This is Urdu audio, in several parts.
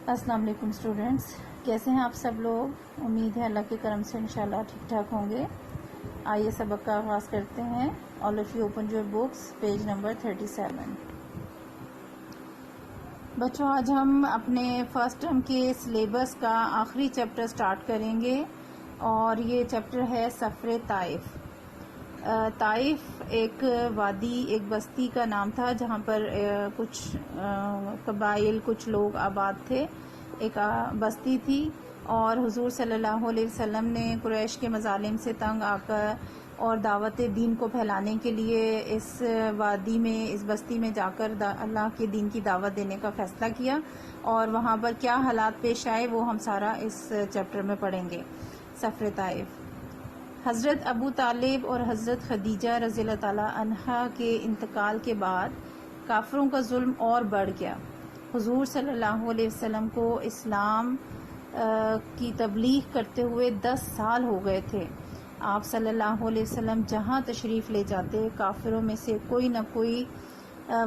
السلام علیکم اسٹوڈینٹس، کیسے ہیں آپ سب لوگ؟ امید ہے اللہ کے کرم سے انشاءاللہ ٹھیک ٹھاک ہوں گے۔ آئیے سبق کا آغاز کرتے ہیں۔ All of you open your books, page number 37۔ بچوں، آج ہم اپنے فرسٹ ٹرم کے سلیبس کا آخری چیپٹر سٹارٹ کریں گے اور یہ چیپٹر ہے سفر طائف۔ طائف ایک وادی، ایک بستی کا نام تھا جہاں پر کچھ قبائل، کچھ لوگ آباد تھے۔ ایک بستی تھی اور حضور صلی اللہ علیہ وسلم نے قریش کے مظالم سے تنگ آ کر اور دعوت دین کو پھیلانے کے لیے اس وادی میں، اس بستی میں جا کر اللہ کے دین کی دعوت دینے کا فیصلہ کیا، اور وہاں پر کیا حالات پیش آئے وہ ہم سارا اس چیپٹر میں پڑھیں گے۔ سفر طائف۔ حضرت ابو طالب اور حضرت خدیجہ رضی اللہ تعالیٰ عنہا کے انتقال کے بعد کافروں کا ظلم اور بڑھ گیا۔ حضور صلی اللہ علیہ وسلم کو اسلام کی تبلیغ کرتے ہوئے 10 سال ہو گئے تھے۔ آپ صلی اللہ علیہ وسلم جہاں تشریف لے جاتے، کافروں میں سے کوئی نہ کوئی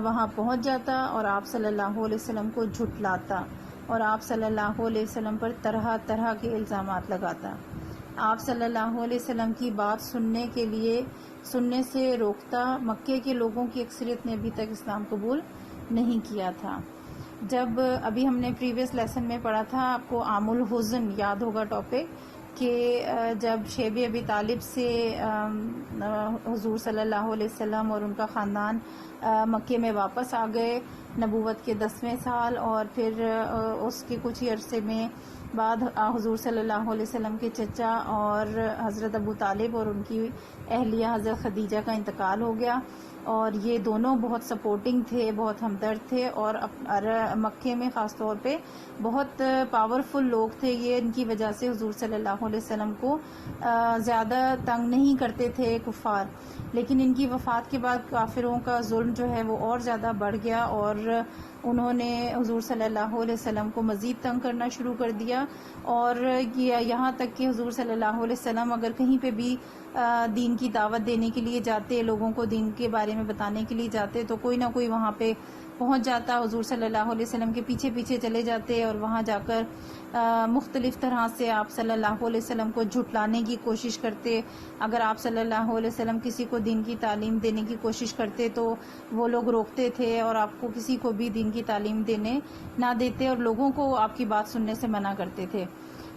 وہاں پہنچ جاتا اور آپ صلی اللہ علیہ وسلم کو جھٹلاتا اور آپ صلی اللہ علیہ وسلم پر طرح طرح کے الزامات لگاتا۔ آپ صلی اللہ علیہ وسلم کی بات سننے سے روکتا۔ مکے کے لوگوں کی اکثریت نے ابھی تک اسلام قبول نہیں کیا تھا۔ جب ابھی ہم نے پریویس لیسن میں پڑھا تھا، آپ کو عام الحزن یاد ہوگا ٹاپک، کہ جب شیب ابی طالب سے حضور صلی اللہ علیہ وسلم اور ان کا خاندان مکے میں واپس آ گئے نبوت کے 10ویں سال، اور پھر اس کے کچھ ہی عرصے میں بعد حضور صلی اللہ علیہ وسلم کے چچا اور حضرت ابو طالب اور ان کی اہلیہ حضرت خدیجہ کا انتقال ہو گیا، اور یہ دونوں بہت سپورٹنگ تھے، بہت ہمدرد تھے، اور مکے میں خاص طور پہ بہت پاورفل لوگ تھے۔ یہ ان کی وجہ سے حضور صلی اللہ علیہ وسلم کو زیادہ تنگ نہیں کرتے تھے کفار، لیکن ان کی وفات کے بعد کافروں کا ظلم جو ہے وہ اور زیادہ بڑھ گیا، اور انہوں نے حضور صلی اللہ علیہ وسلم کو مزید تنگ کرنا شروع کر دیا، اور یہاں تک کہ حضور صلی اللہ علیہ وسلم اگر کہیں پہ بھی دین کی دعوت دینے کے لیے جاتے، لوگوں کو دین کے بارے میں بتانے کے لیے جاتے، تو کوئی نہ کوئی وہاں پہ پہنچ جاتا، حضور صلی اللہ علیہ وسلم کے پیچھے پیچھے چلے جاتے اور وہاں جا کر مختلف طرح سے آپ صلی اللہ علیہ وسلم کو جھٹلانے کی کوشش کرتے۔ اگر آپ صلی اللہ علیہ وسلم کسی کو دین کی تعلیم دینے کی کوشش کرتے تو وہ لوگ روکتے تھے اور آپ کو کسی کو بھی دین کی تعلیم دینے نہ دیتے، اور لوگوں کو آپ کی بات سننے سے منع کرتے تھے۔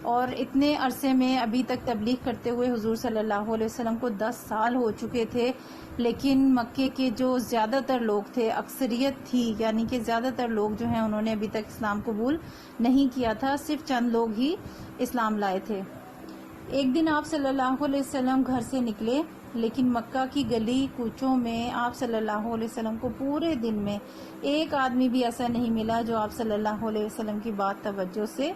اور اتنے عرصے میں ابھی تک تبلیغ کرتے ہوئے حضور صلی اللہ علیہ وسلم کو 10 سال ہو چکے تھے، لیکن مکے کے جو زیادہ تر لوگ تھے، اکثریت تھی، یعنی کہ زیادہ تر لوگ جو ہیں انہوں نے ابھی تک اسلام قبول نہیں کیا تھا، صرف چند لوگ ہی اسلام لائے تھے۔ ایک دن آپ صلی اللہ علیہ وسلم گھر سے نکلے، لیکن مکہ کی گلی کوچوں میں آپ صلی اللہ علیہ وسلم کو پورے دن میں ایک آدمی بھی ایسا نہیں ملا جو آپ صلی اللہ علیہ وسلم کی بات توجہ سے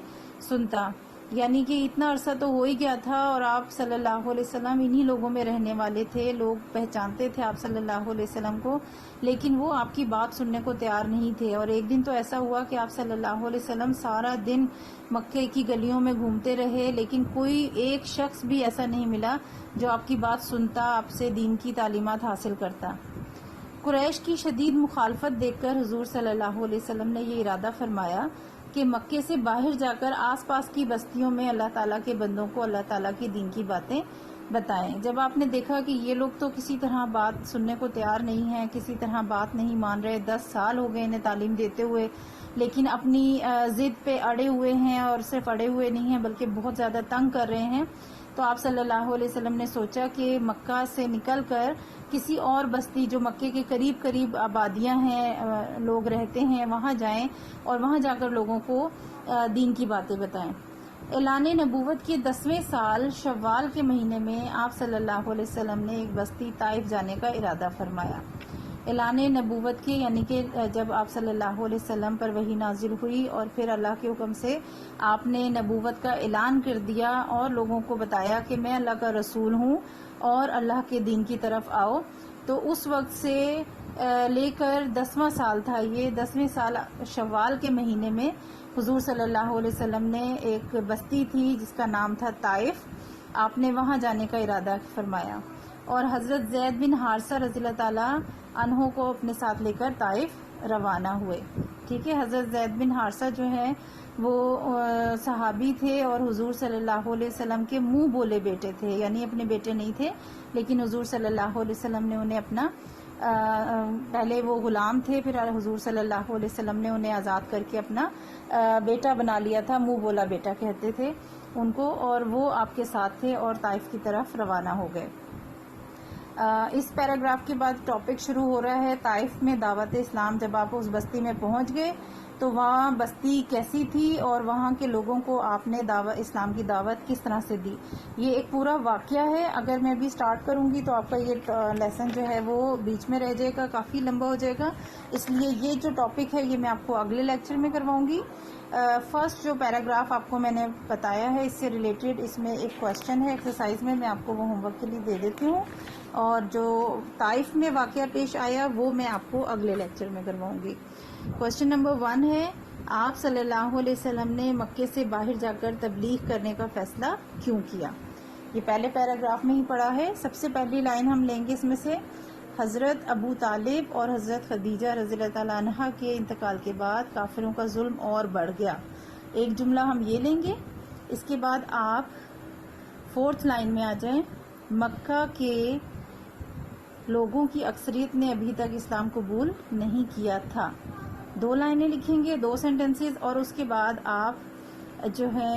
سنتا۔ یعنی کہ اتنا عرصہ تو ہو ہی گیا تھا اور آپ صلی اللہ علیہ وسلم انہی لوگوں میں رہنے والے تھے، لوگ پہچانتے تھے آپ صلی اللہ علیہ وسلم کو، لیکن وہ آپ کی بات سننے کو تیار نہیں تھے۔ اور ایک دن تو ایسا ہوا کہ آپ صلی اللہ علیہ وسلم سارا دن مکے کی گلیوں میں گھومتے رہے، لیکن کوئی ایک شخص بھی ایسا نہیں ملا جو آپ کی بات سنتا، آپ سے دین کی تعلیمات حاصل کرتا۔ قریش کی شدید مخالفت دیکھ کر حضور صلی اللہ علیہ وسلم نے یہ ارادہ فرمایا کہ مکے سے باہر جا کر آس پاس کی بستیوں میں اللہ تعالیٰ کے بندوں کو اللہ تعالیٰ کی دین کی باتیں بتائیں۔ جب آپ نے دیکھا کہ یہ لوگ تو کسی طرح بات سننے کو تیار نہیں ہیں، کسی طرح بات نہیں مان رہے، 10 سال ہو گئے انہیں تعلیم دیتے ہوئے، لیکن اپنی ضد پہ اڑے ہوئے ہیں، اور صرف اڑے ہوئے نہیں ہیں بلکہ بہت زیادہ تنگ کر رہے ہیں، تو آپ صلی اللہ علیہ وسلم نے سوچا کہ مکہ سے نکل کر کسی اور بستی جو مکے کے قریب قریب آبادیاں ہیں، لوگ رہتے ہیں، وہاں جائیں اور وہاں جا کر لوگوں کو دین کی باتیں بتائیں۔ اعلان نبوت کے 10ویں سال شوال کے مہینے میں آپ صلی اللہ علیہ وسلم نے ایک بستی طائف جانے کا ارادہ فرمایا۔ اعلان نبوت کے یعنی کہ جب آپ صلی اللہ علیہ وسلم پر وحی نازل ہوئی اور پھر اللہ کے حکم سے آپ نے نبوت کا اعلان کر دیا اور لوگوں کو بتایا کہ میں اللہ کا رسول ہوں اور اللہ کے دین کی طرف آؤ، تو اس وقت سے لے کر 10واں سال تھا یہ، 10ویں سال شوال کے مہینے میں حضور صلی اللہ علیہ وسلم نے ایک بستی تھی جس کا نام تھا طائف، آپ نے وہاں جانے کا ارادہ فرمایا، اور حضرت زید بن حارثہ رضی اللہ تعالیٰ عنہ کو اپنے ساتھ لے کر طائف روانہ ہوئے. ٹھیک ہے. حضرت زید بن حارثہ جو ہے وہ صحابی تھے اور حضور صلی اللہ علیہ وسلم کے منہ بولے بیٹے تھے, یعنی اپنے بیٹے نہیں تھے, لیکن حضور صلی اللہ علیہ وسلم نے انہیں اپنا پہلے وہ غلام تھے, پھر حضور صلی اللہ علیہ وسلم نے انہیں آزاد کر کے اپنا بیٹا بنا لیا تھا, منہ بولا بیٹا کہتے تھے ان کو, اور وہ آپ کے ساتھ تھے اور طائف کی طرف روانہ ہو گئے. اس پیراگراف کے بعد ٹاپک شروع ہو رہا ہے طائف میں دعوت اسلام. جب آپ اس بستی میں پہنچ گئے تو وہاں بستی کیسی تھی اور وہاں کے لوگوں کو آپ نے اسلام کی دعوت کس طرح سے دی. یہ ایک پورا واقعہ ہے. اگر میں بھی سٹارٹ کروں گی تو آپ کا یہ لیسن جو ہے وہ بیچ میں رہ جائے گا, کافی لمبا ہو جائے گا, اس لیے یہ جو ٹاپک ہے یہ میں آپ کو اگلے لیکچر میں کرواؤں گی. فرسٹ جو پیراگراف آپ کو میں نے بتایا ہے اس سے ریلیٹڈ اس میں ایک کوشچن ہے ایکسرسائز میں, میں آپ کو وہ ہوم ورک کے لیے دے دیتی ہوں, اور جو طائف میں واقعہ پیش آیا وہ میں آپ کو اگلے لیکچر میں کرواؤں گی. کوشچن نمبر 1 ہے, آپ صلی اللہ علیہ وسلم نے مکے سے باہر جا کر تبلیغ کرنے کا فیصلہ کیوں کیا؟ یہ پہلے پیراگراف میں ہی پڑھا ہے. سب سے پہلی لائن ہم لیں گے اس میں سے, حضرت ابو طالب اور حضرت خدیجہ رضی اللہ تعالیٰ عنہا کے انتقال کے بعد کافروں کا ظلم اور بڑھ گیا. ایک جملہ ہم یہ لیں گے. اس کے بعد آپ 4th لائن میں آ جائیں, مکہ کے لوگوں کی اکثریت نے ابھی تک اسلام قبول نہیں کیا تھا. 2 لائنیں لکھیں گے, 2 سینٹنسز, اور اس کے بعد آپ جو ہے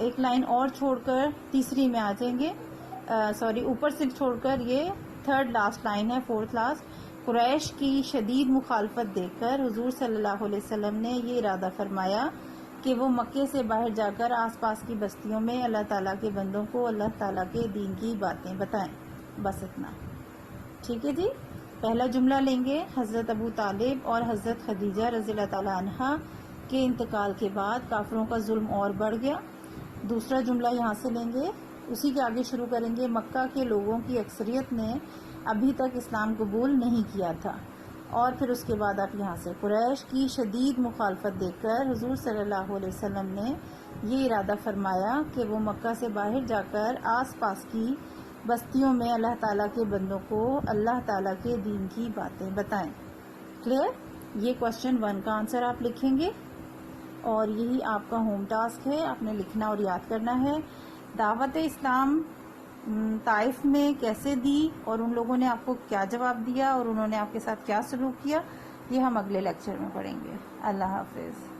ایک لائن اور چھوڑ کر تیسری میں آ جائیں گے, اوپر سے چھوڑ کر یہ 3rd لاسٹ لائن ہے, 4th لاسٹ. قریش کی شدید مخالفت دیکھ کر حضور صلی اللہ علیہ وسلم نے یہ ارادہ فرمایا کہ وہ مکے سے باہر جا کر آس پاس کی بستیوں میں اللہ تعالیٰ کے بندوں کو اللہ تعالیٰ کے دین کی باتیں بتائیں. بس اتنا. ٹھیک ہے جی. پہلا جملہ لیں گے, حضرت ابو طالب اور حضرت خدیجہ رضی اللہ تعالیٰ عنہا کے انتقال کے بعد کافروں کا ظلم اور بڑھ گیا. دوسرا جملہ یہاں سے لیں گے, اسی کے آگے شروع کریں گے, مکہ کے لوگوں کی اکثریت نے ابھی تک اسلام قبول نہیں کیا تھا. اور پھر اس کے بعد آپ یہاں سے قریش کی شدید مخالفت دیکھ کر حضور صلی اللہ علیہ وسلم نے یہ ارادہ فرمایا کہ وہ مکہ سے باہر جا کر آس پاس کی بستیوں میں اللہ تعالیٰ کے بندوں کو اللہ تعالیٰ کے دین کی باتیں بتائیں. کلیئر؟ یہ کوشچن 1 کا آنسر آپ لکھیں گے, اور یہی آپ کا ہوم ٹاسک ہے, آپ نے لکھنا اور یاد کرنا ہے. دعوت اسلام طائف میں کیسے دی اور ان لوگوں نے آپ کو کیا جواب دیا اور انہوں نے آپ کے ساتھ کیا سلوک کیا, یہ ہم اگلے لیکچر میں پڑھیں گے. اللہ حافظ.